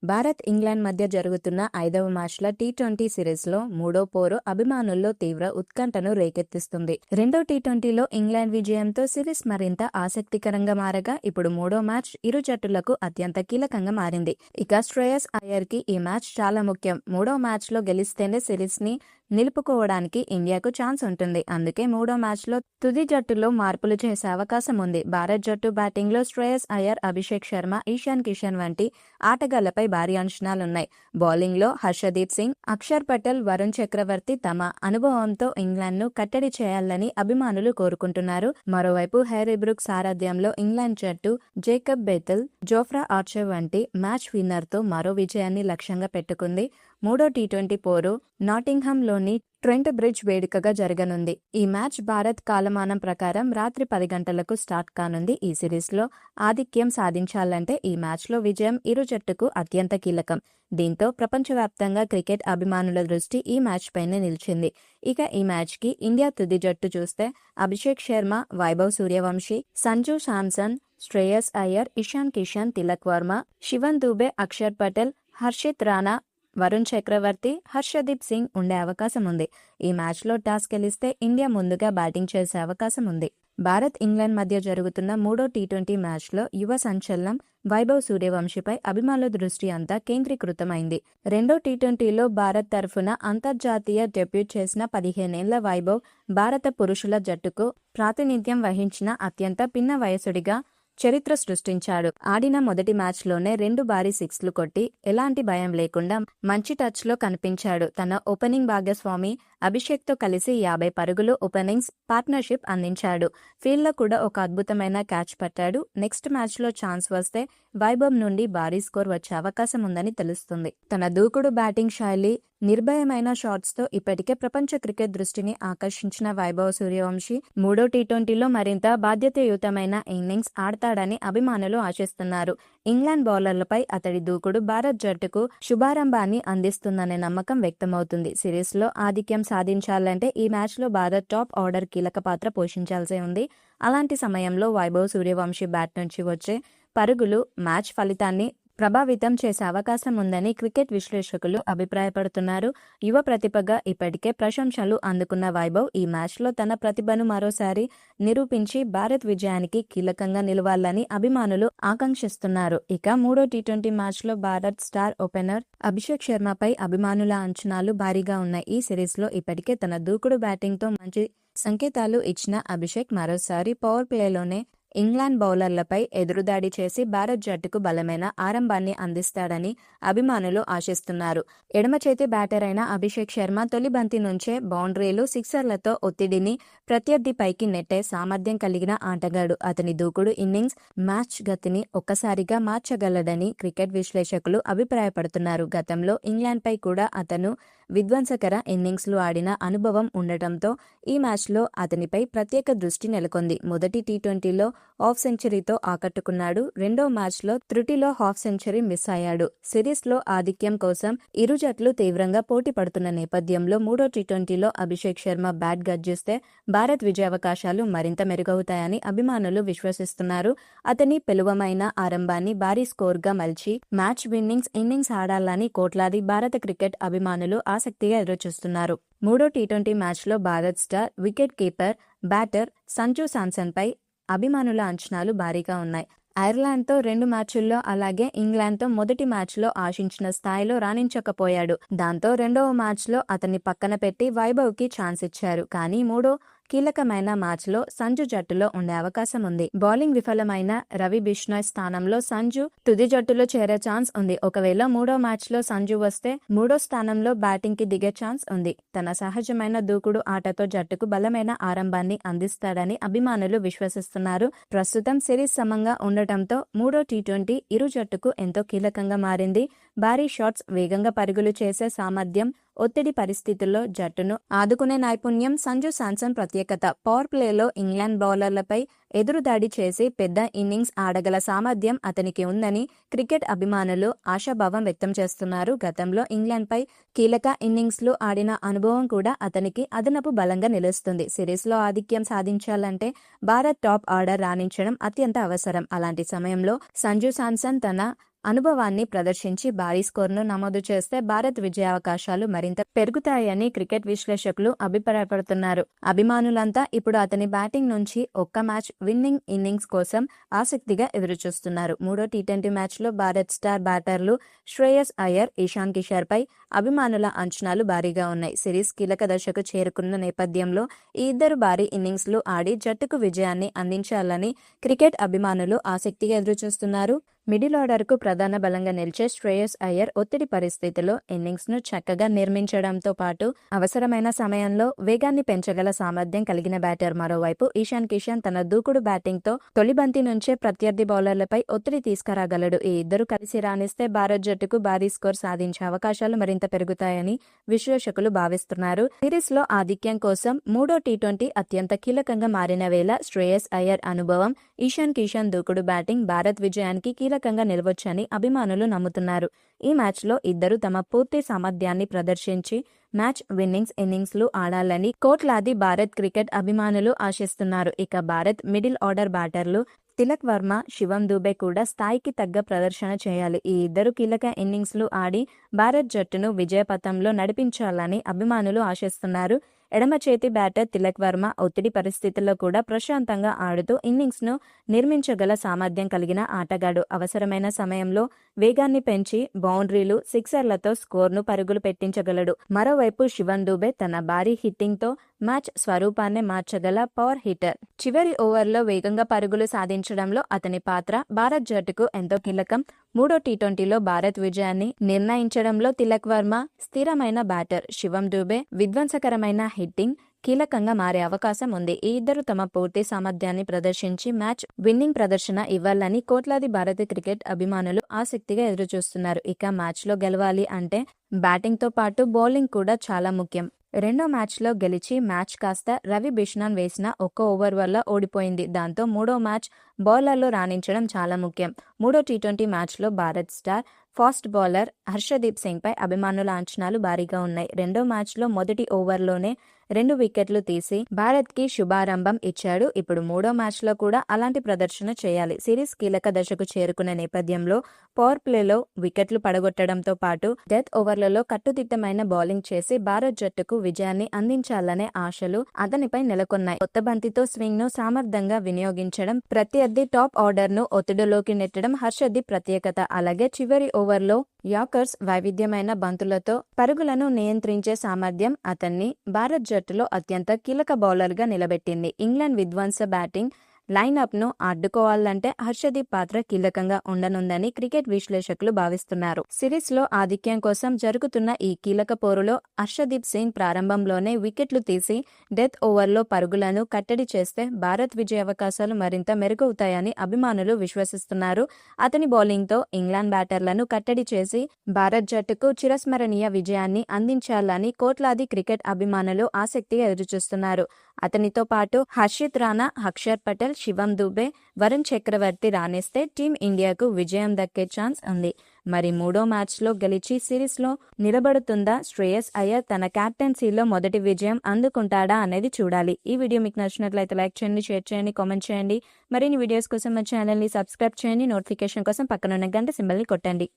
Bharat England మధ్య జరుగుతున్న 5వ మ్యాచ్ల టీ20 సిరీస్లో మూడో పోరు అభిమానుల్లో తీవ్ర ఉత్కంఠను రేకెత్తిస్తుంది. రెండో టీ20లో ఇంగ్లాండ్ విజయంతో సిరీస్ మరింత ఆసక్తికరంగా మారగా ఇప్పుడు మూడో మ్యాచ్ ఇరు జట్టులకు అత్యంత కీలకంగా మారింది. ఇక శ్రేయస్ అయ్యర్ కి ఈ మ్యాచ్ చాలా ముఖ్యం. మూడో మ్యాచ్లో గెలిస్తేనే సిరీస్ ని నిలుపుకోవడానికి ఇండియాకు ఛాన్స్ ఉంటుంది. అందుకే మూడో మ్యాచ్లో తుది జట్టులో మార్పులు చేసే అవకాశం ఉంది. భారత్ జట్టు బ్యాటింగ్లో శ్రేయస్ అయ్యర్, అభిషేక్ శర్మ, ఇషాన్ కిషన్ వంటి ఆటగాళ్లపై భారీ అంచనాలున్నాయి. బౌలింగ్లో హర్షదీప్ సింగ్, అక్షర్ పటేల్, వరుణ్ చక్రవర్తి తమ అనుభవంతో ఇంగ్లాండ్ను కట్టడి చేయాలని అభిమానులు కోరుకుంటున్నారు. మరోవైపు హ్యారీ బ్రూక్ సారథ్యంలో ఇంగ్లాండ్ జట్టు జేకబ్ బెథెల్, జోఫ్రా ఆర్చర్ వంటి మ్యాచ్ విన్నర్తో మరో విజయాన్ని లక్ష్యంగా పెట్టుకుంది. మూడో టీ20 పోరు నాటింగ్హామ్లోని ట్రెంట్ బ్రిడ్జ్ వేదికగా జరగనుంది. ఈ మ్యాచ్ భారత్ కాలమానం ప్రకారం రాత్రి 10 గంటలకు స్టార్ట్ కానుంది. ఈ సిరీస్లో ఆధిక్యం సాధించాలంటే ఈ మ్యాచ్లో విజయం ఇరు జట్టుకు అత్యంత కీలకం. దీంతో ప్రపంచవ్యాప్తంగా క్రికెట్ అభిమానుల దృష్టి ఈ మ్యాచ్ పైనే నిలిచింది. ఇక ఈ మ్యాచ్కి ఇండియా తుది జట్టు చూస్తే అభిషేక్ శర్మ, వైభవ్ సూర్యవంశీ, సంజు శాంసన్, శ్రేయస్ అయ్యర్, ఇషాన్ కిషన్, తిలక్ వర్మ, శివన్ దూబే, అక్షర్ పటేల్, హర్షిత్ రాణా, వరుణ్ చక్రవర్తి, హర్షదీప్ సింగ్ ఉండే అవకాశం ఉంది. ఈ మ్యాచ్లో టాస్ గెలిస్తే ఇండియా ముందుగా బ్యాటింగ్ చేసే అవకాశం ఉంది. భారత్ ఇంగ్లాండ్ మధ్య జరుగుతున్న మూడో టీ20 మ్యాచ్లో యువ సంచలనం వైభవ్ సూర్యవంశీపై అభిమానుల దృష్టి అంతా కేంద్రీకృతమైంది. రెండో టీ20లో భారత్ తరఫున అంతర్జాతీయ డెబ్యూట్ చేసిన 15 ఏళ్ల వైభవ్ భారత పురుషుల జట్టుకు ప్రాతినిధ్యం వహించిన అత్యంత పిన్న వయసుడిగా చరిత్ర సృష్టించాడు. ఆడిన మొదటి మ్యాచ్లోనే 2 భారీ సిక్స్లు కొట్టి ఎలాంటి భయం లేకుండా మంచి టచ్లో కనిపించాడు. తన ఓపెనింగ్ భాగస్వామి అభిషేక్తో కలిసి 50 పరుగులు ఓపెనింగ్స్ పార్ట్నర్షిప్ అందించాడు. ఫీల్డ్లో కూడా ఒక అద్భుతమైన క్యాచ్ పట్టాడు. నెక్స్ట్ మ్యాచ్లో ఛాన్స్ వస్తే వైభవ్ నుండి భారీ స్కోర్ వచ్చే అవకాశం ఉందని తెలుస్తుంది. తన దూకుడు బ్యాటింగ్ శైలి, నిర్భయమైన షాట్స్తో ఇప్పటికే ప్రపంచ క్రికెట్ దృష్టిని ఆకర్షించిన వైభవ్ సూర్యవంశీ మూడో టీ20లో మరింత బాధ్యతాయుతమైన ఇన్నింగ్స్ ఆడతాడని అభిమానులు ఆశిస్తున్నారు. ఇంగ్లాండ్ బౌలర్లపై అతడి దూకుడు భారత్ జట్టుకు శుభారంభాన్ని అందిస్తుందనే నమ్మకం వ్యక్తమవుతుంది. సిరీస్లో ఆధిక్యం సాధించాలంటే ఈ మ్యాచ్లో భారత్ టాప్ ఆర్డర్ కీలక పాత్ర పోషించాల్సి ఉంది. అలాంటి సమయంలో వైభవ్ సూర్యవంశీ బ్యాట్ నుంచి వచ్చే పరుగులు మ్యాచ్ ఫలితాన్ని ప్రభావితం చేసే అవకాశం ఉందని క్రికెట్ విశ్లేషకులు అభిప్రాయపడుతున్నారు. యువ ప్రతిభగా ఇప్పటికే ప్రశంసలు అందుకున్న వైభవ్ ఈ మ్యాచ్లో తన ప్రతిభను మరోసారి నిరూపించి భారత్ విజయానికి కీలకంగా నిలవాలని అభిమానులు ఆకాంక్షిస్తున్నారు. ఇక మూడో టీ20 మ్యాచ్లో భారత్ స్టార్ ఓపెనర్ అభిషేక్ శర్మపై అభిమానుల అంచనాలు భారీగా ఉన్నాయి. ఈ సిరీస్లో ఇప్పటికే తన దూకుడు బ్యాటింగ్తో మంచి సంకేతాలు ఇచ్చిన అభిషేక్ మరోసారి పవర్ ప్లేలోనే ఇంగ్లాండ్ బౌలర్లపై ఎదురుదాడి చేసి భారత్ జట్టుకు బలమైన ఆరంభాన్ని అందిస్తాడని అభిమానులు ఆశిస్తున్నారు. ఎడమ చేతి బ్యాటర్ అయిన అభిషేక్ శర్మ తొలి బంతి నుంచే బౌండరీలు, సిక్సర్లతో ఒత్తిడిని ప్రత్యర్థిపైకి నెట్టే సామర్థ్యం కలిగిన ఆటగాడు. అతని దూకుడు ఇన్నింగ్స్ మ్యాచ్ గతిని ఒక్కసారిగా మార్చగలడని క్రికెట్ విశ్లేషకులు అభిప్రాయపడుతున్నారు. గతంలో ఇంగ్లాండ్పై కూడా అతను విధ్వంసకర ఇన్నింగ్స్లు ఆడిన అనుభవం ఉండటంతో ఈ మ్యాచ్లో అతనిపై ప్రత్యేక దృష్టి నెలకొంది. మొదటి టీ20లో హాఫ్ సెంచరీతో ఆకట్టుకున్నాడు. రెండో మ్యాచ్లో త్రుటిలో హాఫ్ సెంచరీ మిస్ అయ్యాడు. సిరీస్లో ఆధిక్యం కోసం ఇరు జట్లు తీవ్రంగా పోటీ పడుతున్న నేపథ్యంలో మూడో టీ20లో అభిషేక్ శర్మ బ్యాట్ గర్జిస్తే భారత్ విజయావకాశాలు మరింత మెరుగవుతాయని అభిమానులు విశ్వసిస్తున్నారు. అతని పెలువమైన ఆరంభాన్ని భారీ స్కోర్గా మలిచి మ్యాచ్ విన్నింగ్స్ ఇన్నింగ్స్ ఆడాలని కోట్లాది భారత క్రికెట్ అభిమానులు ఆసక్తిగా ఎదురుచూస్తున్నారు. మూడో టీ20 మ్యాచ్లో Bharat star wicket keeper batter Sanju శాంసన్పై అభిమానుల అంచనాలు భారీగా ఉన్నాయి. ఐర్లాండ్తో 2 మ్యాచ్ల్లో అలాగే ఇంగ్లాండ్తో మొదటి మ్యాచ్లో ఆశించిన స్థాయిలో రాణించకపోయాడు. దాంతో రెండవ మ్యాచ్లో అతన్ని పక్కన పెట్టి వైభవ్కి ఛాన్స్ ఇచ్చారు. కానీ మూడో కీలకమైన మ్యాచ్లో సంజు జట్టులో ఉండే అవకాశం ఉంది. బౌలింగ్ విఫలమైన రవి బిష్నాయ్ స్థానంలో సంజు తుది జట్టులో చేరే ఛాన్స్ ఉంది. ఒకవేళ మూడో మ్యాచ్లో సంజు వస్తే మూడో స్థానంలో బ్యాటింగ్ కి దిగే ఛాన్స్ ఉంది. తన సహజమైన దూకుడు ఆటతో జట్టుకు బలమైన ఆరంభాన్ని అందిస్తాడని అభిమానులు విశ్వసిస్తున్నారు. ప్రస్తుతం సిరీస్ సమంగా ఉండటంతో మూడో టీ20 ఇరు జట్టుకు ఎంతో కీలకంగా మారింది. భారీ షాట్స్, వేగంగా పరుగులు చేసే సామర్థ్యం, ఒత్తిడి పరిస్థితుల్లో జట్టును ఆదుకునే నైపుణ్యం సంజు శాంసన్ ప్రత్యేకత. పవర్ ప్లేలో ఇంగ్లాండ్ బౌలర్లపై ఎదురుదాడి చేసి పెద్ద ఇన్నింగ్స్ ఆడగల సామర్థ్యం అతనికి ఉందని క్రికెట్ అభిమానులు ఆశాభావం వ్యక్తం చేస్తున్నారు. గతంలో ఇంగ్లాండ్పై కీలక ఇన్నింగ్స్లు ఆడిన అనుభవం కూడా అతనికి అదనపు బలంగా నిలుస్తుంది. సిరీస్లో ఆధిక్యం సాధించాలంటే భారత్ టాప్ ఆర్డర్ రాణించడం అత్యంత అవసరం. అలాంటి సమయంలో సంజు శాంసన్ తన అనుభవాన్ని ప్రదర్శించి భారీ స్కోర్ను నమోదు చేస్తే భారత్ విజయావకాశాలు మరింత పెరుగుతాయని క్రికెట్ విశ్లేషకులు అభిప్రాయపడుతున్నారు. అభిమానులంతా ఇప్పుడు అతని బ్యాటింగ్ నుంచి ఒక్క మ్యాచ్ విన్నింగ్ ఇన్నింగ్స్ కోసం ఆసక్తిగా ఎదురుచూస్తున్నారు. మూడో టీ20 మ్యాచ్లో భారత్ స్టార్ బ్యాటర్లు శ్రేయస్ అయ్యర్, ఇషాన్ కిషోర్ పై అభిమానుల అంచనాలు భారీగా ఉన్నాయి. సిరీస్ కీలక దశకు చేరుకున్న నేపథ్యంలో ఈ ఇద్దరు భారీ ఇన్నింగ్స్లు ఆడి జట్టుకు విజయాన్ని అందించాలని క్రికెట్ అభిమానులు ఆసక్తిగా ఎదురుచూస్తున్నారు. మిడిల్ ఆర్డర్కు ప్రధాన బలంగా నిలిచే శ్రేయస్ అయ్యర్ ఒత్తిడి పరిస్థితిలో ఇన్నింగ్స్ను చక్కగా నిర్మించడంతో పాటు అవసరమైన సమయంలో వేగాన్ని పెంచగల సామర్థ్యం కలిగిన బ్యాటర్. మరోవైపు ఇషాన్ కిషన్ తన దూకుడు బ్యాటింగ్తో తొలి బంతి నుంచే ప్రత్యర్థి బౌలర్లపై ఒత్తిడి తీసుకురాగలడు. ఈ ఇద్దరు కలిసి రాణిస్తే భారత్ జట్టుకు భారీ స్కోర్ సాధించే అవకాశాలు మరింత పెరుగుతాయని విశ్లేషకులు భావిస్తున్నారు. సిరీస్లో ఆధిక్యం కోసం మూడో టీ20 అత్యంత కీలకంగా మారిన వేళ శ్రేయస్ అయ్యర్ అనుభవం, ఇషాన్ కిషన్ దూకుడు బ్యాటింగ్ భారత్ విజయానికి కీలకంగా నిలవొచ్చని అభిమానులు నమ్ముతున్నారు. ఈ మ్యాచ్లో ఇద్దరు తమ పూర్తి సామర్థ్యాన్ని ప్రదర్శించి మ్యాచ్ విన్నింగ్స్ ఇన్నింగ్స్లు ఆడాలని కోట్లాది భారత్ క్రికెట్ అభిమానులు ఆశిస్తున్నారు. ఇక భారత్ మిడిల్ ఆర్డర్ బ్యాటర్లు తిలక్ వర్మ, శివం దూబే కూడా స్థాయికి తగ్గ ప్రదర్శన చేయాలి. ఈ ఇద్దరు కీలక ఇన్నింగ్స్లు ఆడి భారత్ జట్టును విజయపథంలో నడిపించాలని అభిమానులు ఆశిస్తున్నారు. ఎడమ చేతి బ్యాటర్ తిలక్ వర్మ ఒత్తిడి పరిస్థితుల్లో కూడా ప్రశాంతంగా ఆడుతూ ఇన్నింగ్స్ను నిర్మించగల సామర్థ్యం కలిగిన ఆటగాడు. అవసరమైన సమయంలో వేగాన్ని పెంచి బౌండరీలు, సిక్సర్లతో స్కోర్ను పరుగులు పెట్టించగలడు. మరోవైపు శివన్ దూబే తన భారీ హిట్టింగ్తో మ్యాచ్ స్వరూపాన్ని మార్చగల పవర్ హిట్టర్. చివరి ఓవర్లో వేగంగా పరుగులు సాధించడంలో అతని పాత్ర భారత్ జట్టుకు ఎంతో కీలకం. మూడో టీ20లో భారత్ విజయాన్ని నిర్ణయించడంలో తిలక్ వర్మ స్థిరమైన బ్యాటర్, శివం దూబే విధ్వంసకరమైన హిట్టింగ్ కీలకంగా మారే అవకాశం ఉంది. ఈ ఇద్దరు తమ పూర్తి సామర్థ్యాన్ని ప్రదర్శించి మ్యాచ్ విన్నింగ్ ప్రదర్శన ఇవ్వాలని కోట్లాది భారతీయ క్రికెట్ అభిమానులు ఆసక్తిగా ఎదురుచూస్తున్నారు. ఇక మ్యాచ్లో గెలవాలి అంటే బ్యాటింగ్తో పాటు బౌలింగ్ కూడా చాలా ముఖ్యం. రెండో మ్యాచ్లో గెలిచి మ్యాచ్ కాస్త రవి బిష్నాన్ వేసిన ఒక్క ఓవర్ వల్ల ఓడిపోయింది. దాంతో మూడో మ్యాచ్ బౌలర్లో రాణించడం చాలా ముఖ్యం. మూడో టీ20 మ్యాచ్లో Bharat star fast bowler Harshdeep Singh పై అభిమానుల అంచనాలు భారీగా ఉన్నాయి. రెండో మ్యాచ్లో మొదటి ఓవర్లోనే 2 వికెట్లు తీసి భారత్ కి శుభారంభం ఇచ్చాడు. ఇప్పుడు మూడో మ్యాచ్లో కూడా అలాంటి ప్రదర్శన చేయాలి. సిరీస్ కీలక దశకు చేరుకున్న నేపథ్యంలో పవర్ ప్లేలో వికెట్లు పడగొట్టడంతో పాటు డెత్ ఓవర్లలో కట్టుదిట్టమైన బౌలింగ్ చేసి భారత్ జట్టుకు విజయాన్ని అందించాలనే ఆశలు అతనిపై నెలకొన్నాయి. కొత్త బంతితో స్వింగ్ ను సామర్థ్యంగా వినియోగించడం, ప్రత్యర్థి టాప్ ఆర్డర్ ను ఒత్తిడిలోకి నెట్టడం హర్షదీప్ ప్రత్యేకత. అలాగే చివరి ఓవర్లో యార్కర్స్, వైవిధ్యమైన బంతులతో పరుగులను నియంత్రించే సామర్థ్యం అతన్ని భారత్ జట్టులో అత్యంత కీలక బౌలర్గా నిలబెట్టింది. ఇంగ్లాండ్ విధ్వంస బ్యాటింగ్ లైనప్ను అడ్డుకోవాలంటే హర్షదీప్ పాత్ర కీలకంగా ఉండనుందని క్రికెట్ విశ్లేషకులు భావిస్తున్నారు. సిరీస్లో ఆధిక్యం కోసం జరుగుతున్న ఈ కీలక పోరులో హర్షదీప్ సింగ్ ప్రారంభంలోనే వికెట్లు తీసి డెత్ ఓవర్లో పరుగులను కట్టడి చేస్తే భారత్ విజయ అవకాశాలు మరింత మెరుగవుతాయని అభిమానులు విశ్వసిస్తున్నారు. అతని బౌలింగ్తో ఇంగ్లాండ్ బ్యాటర్లను కట్టడి చేసి భారత్ జట్టుకు చిరస్మరణీయ విజయాన్ని అందించాలని కోట్లాది క్రికెట్ అభిమానులు ఆసక్తిగా ఎదురుచూస్తున్నారు. అతనితో పాటు హర్షిత్ రాణా, అక్షర్ పటేల్, శివం దూబే, వరుణ్ చక్రవర్తి రాణిస్తే టీం ఇండియాకు విజయం దక్కే ఛాన్స్ ఉంది. మరి మూడో మ్యాచ్లో గెలిచి సిరీస్లో నిలబడుతుందా శ్రేయస్ అయ్యర్? తన క్యాప్టెన్సీలో మొదటి విజయం అందుకుంటాడా అనేది చూడాలి. ఈ వీడియో మీకు నచ్చినట్లయితే లైక్ చేయండి, షేర్ చేయండి, కామెంట్ చేయండి. మరిన్ని వీడియోస్ కోసం మా ఛానల్ని సబ్స్క్రైబ్ చేయండి. నోటిఫికేషన్ కోసం పక్కనున్న గంట సింబల్ని కొట్టండి.